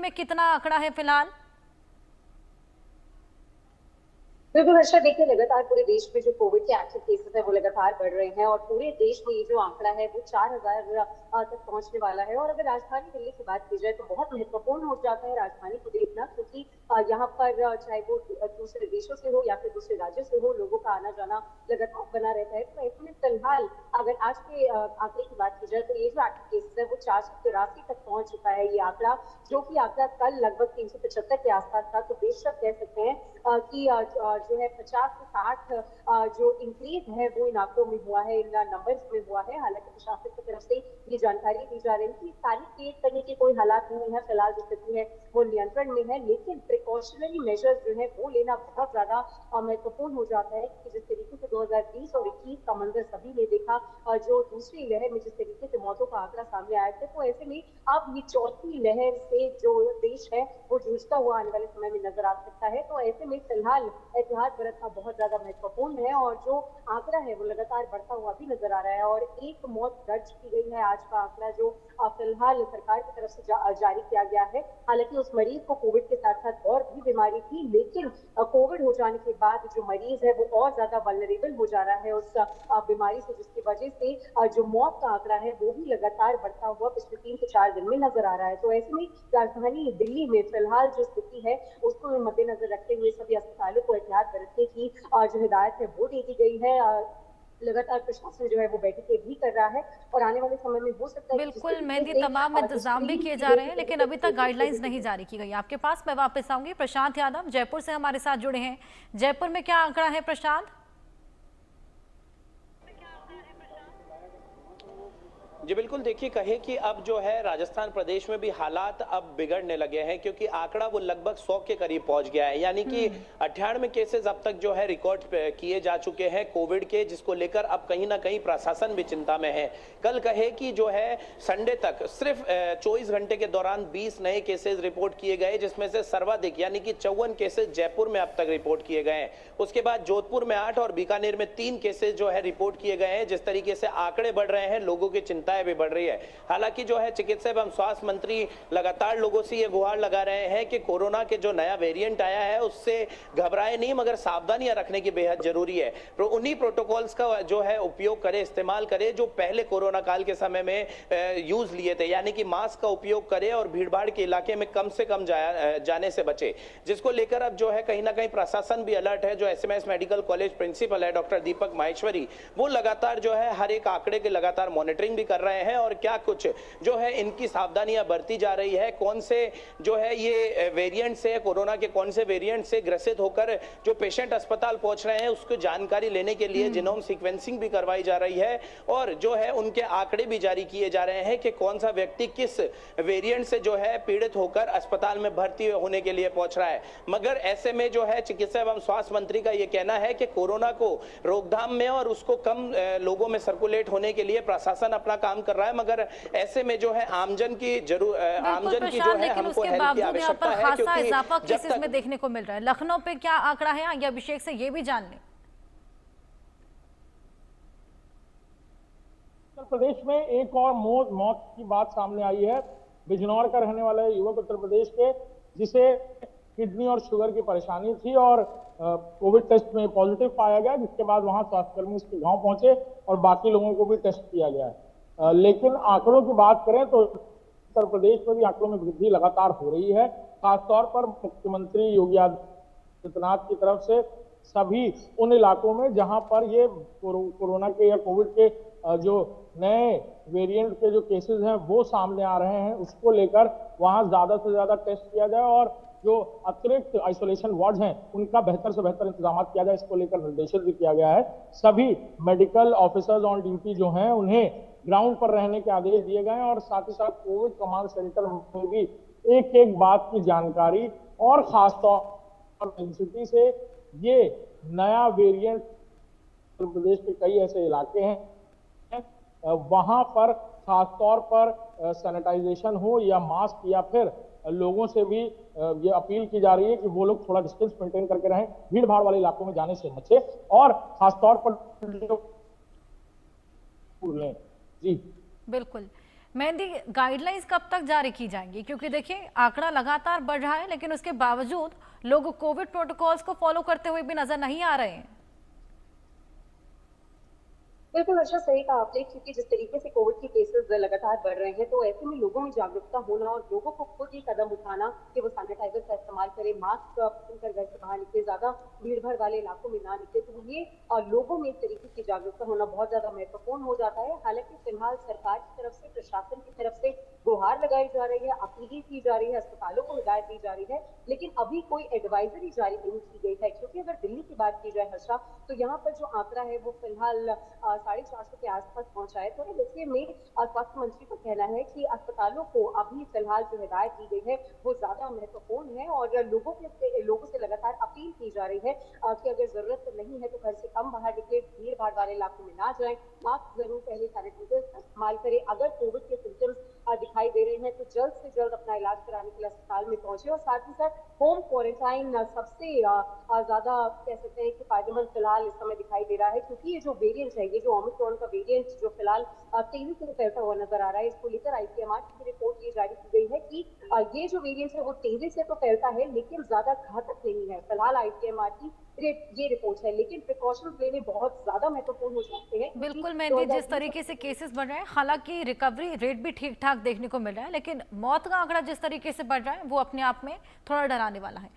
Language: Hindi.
में कितना आंकड़ा है फिलहाल? बिल्कुल हर्षा, देखिए लगातार पूरे देश में जो कोविड के एक्टिव केसेस है वो लगातार बढ़ रहे हैं और पूरे देश में ये जो आंकड़ा है वो 4,000 तक पहुंचने वाला है। और अगर राजधानी दिल्ली की बात की जाए तो बहुत महत्वपूर्ण हो जाता है राजधानी को देखना, क्योंकि यहाँ पर चाहे वो दूसरे देशों से हो या फिर दूसरे राज्यों से हो, लोगों का आना जाना लगातार बना रहता है। तो ऐसे में फिलहाल अगर आज के आंकड़े की बात की जाए तो ये जो एक्टिव केसेस है वो 483 तक पहुंच चुका है। ये आंकड़ा, जो कि आंकड़ा कल लगभग 375 के आसपास था, तो बेशक कह सकते हैं कि जो है 50 से 60 जो इंक्रीज है वो इन आंकड़ों में हुआ है, इन नंबर्स में हुआ है। हालांकि प्रशासन की तरफ से ये जानकारी दी जा रही है कि पैनिक क्रिएट करने के कोई हालात नहीं है, फिलहाल जो स्थिति है वो नियंत्रण में है, लेकिन प्रिकॉशनरी मेजर्स जो है वो लेना बहुत ज्यादा महत्वपूर्ण हो जाता है। कि जिस तरीके से 2020 और 21 का मंजर सभी ने देखा, जो दूसरी लहर में जिस तरीके से मौतों का आंकड़ा सामने आया था, तो ऐसे में अब ये चौथी लहर से जो देश है वो जूझता हुआ आने वाले समय में नजर आ सकता है। तो ऐसे में फिलहाल एहतियात बरतना बहुत ज्यादा महत्वपूर्ण है और जो आंकड़ा है वो लगातार बढ़ता हुआ भी नजर आ रहा है। और एक मौत दर्ज की गई है, आज का आंकड़ा जो फिलहाल सरकार की तरफ से जारी किया गया है। हालांकि उस मरीज को कोविड के साथ साथ और भी बीमारी थी, लेकिन कोविड हो जाने के बाद जो मरीज है वो और ज्यादा वल्नरेबल हो जा रहा है उस बीमारी से, जिसकी वजह से जो मौत का आंकड़ा है वो भी लगातार बढ़ता हुआ पिछले 3 से 4 दिन में नजर आ रहा है। तो ऐसे में राजधानी दिल्ली में फिलहाल जो स्थिति है उसको मद्देनजर रखते हुए सभी अस्पतालों को एहतियात बरतने की जो हिदायत है वो दे दी गई है। लगातार प्रशासन जो है वो बैठकें भी कर रहा है और आने वाले समय में हो सकता है कि जिस बिल्कुल तरीके मेहंदी, से तमाम जो इंतजाम भी स्क्रीनिंग किए की जा गई रहे हैं, थी लेकिन अभी तक केसेस गाइडलाइंस को नहीं जारी की गई। आपके पास मैं वापस आऊंगी। प्रशांत यादव जयपुर से हमारे साथ जुड़े हैं। जयपुर में क्या आंकड़ा है प्रशांत? जी बिल्कुल, देखिए कहे कि अब जो है राजस्थान प्रदेश में भी हालात अब बिगड़ने लगे हैं, क्योंकि आंकड़ा वो लगभग 100 के करीब पहुंच गया है। यानी कि 98 केसेस अब तक जो है रिकॉर्ड किए जा चुके हैं कोविड के, जिसको लेकर अब कहीं ना कहीं प्रशासन भी चिंता में है। कल कहे कि जो है संडे तक सिर्फ 24 घंटे के दौरान 20 नए केसेस रिपोर्ट किए गए, जिसमें से सर्वाधिक यानी कि 54 केसेस जयपुर में अब तक रिपोर्ट किए गए हैं। उसके बाद जोधपुर में 8 और बीकानेर में 3 केसेस जो है रिपोर्ट किए गए हैं। जिस तरीके से आंकड़े बढ़ रहे हैं, लोगों की चिंताएं भी बढ़ रही है। हालांकि जो है चिकित्सा एवं स्वास्थ्य मंत्री लगातार लोगों से ये गुहार लगा रहे हैं कि कोरोना के जो नया वेरिएंट आया है उससे घबराए नहीं, मगर सावधानियां रखने की बेहद जरूरी है। तो उन्हीं प्रोटोकॉल्स का जो है उपयोग करें, इस्तेमाल करें जो पहले कोरोना काल के समय में यूज लिए थे। यानी कि मास्क का उपयोग करें और भीड़भाड़ के इलाके में कम से कम जाने से बचे, जिसको लेकर अब जो है कहीं ना कहीं प्रशासन भी अलर्ट है। जो एसएमएस मेडिकल कॉलेज प्रिंसिपल है डॉक्टर दीपक माहेश्वरी, वो लगातार जो है हर एक आंकड़े के लगातार मॉनिटरिंग भी कर रहे हैं और क्या कुछ जो है इनकी सावधानियां बरती जा रही है, कौन से जो है ये वेरिएंट से, कोरोना के कौन से वेरिएंट से ग्रसित होकर जो पेशेंट अस्पताल पहुंच रहे हैं उसको जानकारी लेने के लिए जीनोम सीक्वेंसिंग भी करवाई जा रही है और जो है उनके आंकड़े भी जारी किए जा रहे हैं कि कौन सा व्यक्ति किस वेरिएंट से जो है पीड़ित होकर अस्पताल में भर्ती होने के लिए पहुंच रहा है। मगर ऐसे में जो है चिकित्सा एवं स्वास्थ्य मंत्री का यह कहना है कि कोरोना को रोकथाम में और उसको कम लोगों में सर्कुलेट होने के लिए प्रशासन अपना काम कर रहा है, मगर ऐसे में जो है आमजन की आमजन की जो है हमको हेल्प की आवश्यकता है, क्योंकि इजाफा जब केसेस में देखने को मिल रहा है। लखनऊ पे क्या आंकड़ा है, आगे अभिषेक से ये भी जान लें। उत्तर प्रदेश में एक और मौत की बात सामने आई है। बिजनौर का रहने वाला युवक उत्तर प्रदेश के, जिसे किडनी और शुगर की परेशानी थी और कोविड टेस्ट में पॉजिटिव पाया गया, जिसके बाद वहां स्वास्थ्यकर्मी उसके गांव पहुंचे और बाकी लोगों को भी टेस्ट किया गया है। लेकिन आंकड़ों की बात करें तो उत्तर प्रदेश में भी आंकड़ों में वृद्धि लगातार हो रही है। खासतौर पर मुख्यमंत्री योगी आदित्यनाथ की तरफ से सभी उन इलाकों में जहां पर ये कोरोना के या कोविड के जो नए वेरिएंट के जो केसेस हैं वो सामने आ रहे हैं, उसको लेकर वहां ज्यादा से ज्यादा टेस्ट किया जाए और जो अतिरिक्त आइसोलेशन वार्ड हैं उनका बेहतर से बेहतर इंतजाम किया जाए, इसको लेकर निर्देशित भी किया गया है। सभी मेडिकल ऑफिसर्स ऑन ड्यूटी जो हैं उन्हें ग्राउंड पर रहने के आदेश दिए गए हैं और साथ ही साथ कोविड कमांड सेंटर में भी एक एक बात की जानकारी और खासतौर पर एनसीटी से ये नया वेरिएंट उत्तर प्रदेश के कई ऐसे इलाके हैं वहां पर खासतौर पर सैनिटाइजेशन हो या मास्क या फिर लोगों से भी ये अपील की जा रही है कि वो लोग थोड़ा डिस्टेंस मेंटेन करके रहें, भीड़ भाड़ वाले इलाकों में जाने से बचे और खासतौर पर जी बिल्कुल। मेहंदी, गाइडलाइंस कब तक जारी की जाएंगी? क्योंकि देखिए आंकड़ा लगातार बढ़ रहा है, लेकिन उसके बावजूद लोग कोविड प्रोटोकॉल्स को फॉलो करते हुए भी नजर नहीं आ रहे हैं। बिल्कुल हर्षा, सही कहा आपने, क्योंकि जिस तरीके से कोविड के केसेस लगातार बढ़ रहे हैं, तो ऐसे में लोगों में जागरूकता होना और लोगों को खुद ही कदम उठाना कि वो सैनिटाइजर का इस्तेमाल करें, मास्क पहनकर घर से बाहर निकले, ज्यादा भीड़ भाड़ वाले इलाकों में ना निकले, तो ये लोगों में इस तरीके की जागरूकता होना बहुत ज्यादा महत्वपूर्ण हो जाता है। हालांकि फिलहाल सरकार की तरफ से, प्रशासन की तरफ से गुहार लगाई जा रही है, अपील की जा रही है, अस्पतालों को हिदायत दी जा रही है, लेकिन अभी कोई एडवाइजरी जारी नहीं की गई है। क्योंकि अगर दिल्ली की बात की जाए हर्षा, तो यहाँ पर जो आंकड़ा है वो फिलहाल 450 के आसपास पहुंचा है। तो ऐसे में स्वास्थ्य मंत्री का कहना है कि अस्पतालों को अभी फिलहाल जो हिदायत दी गई है वो ज्यादा महत्वपूर्ण है, और लोगों से लगातार अपील की जा रही है कि अगर जरूरत नहीं है तो घर से कम बाहर निकले, भीड़ भाड़ वाले इलाकों में ना जाएं, मास्क जरूर पहले, सैनिटाइजर का इस्तेमाल करें, अगर कोविड के सिम्टम्स दिखाई दे रहे हैं तो जल्द से जल्द अपना इलाज कराने के लिए अस्पताल में पहुंचे, और साथ ही साथ होम क्वारंटाइन सबसे ज्यादा कह सकते हैं कि फायदेमंद फिलहाल इस समय दिखाई दे रहा है। क्योंकि ये जो वेरिएंट है, ये जो ओमिक्रॉन का वेरिएंट जो फिलहाल तेजी से फैलता हुआ नजर आ रहा है, इसको लेकर आईसीएमआर की रिपोर्ट ये जारी की गई है कि ये जो वेरिएंट है वो तेजी से तो फैलता है लेकिन ज्यादा घातक नहीं है। फिलहाल आईसीएमआर की ये रिपोर्ट है, लेकिन प्रिकॉशंस लेने बहुत ज्यादा महत्वपूर्ण हो जाते हैं। बिल्कुल मेहंदी, जिस तरीके से केसेस बढ़ रहे हैं, हालांकि रिकवरी रेट भी ठीक ठाक देखने को मिल रहा है, लेकिन मौत का आंकड़ा जिस तरीके से बढ़ रहा है वो अपने आप में थोड़ा डराने वाला है।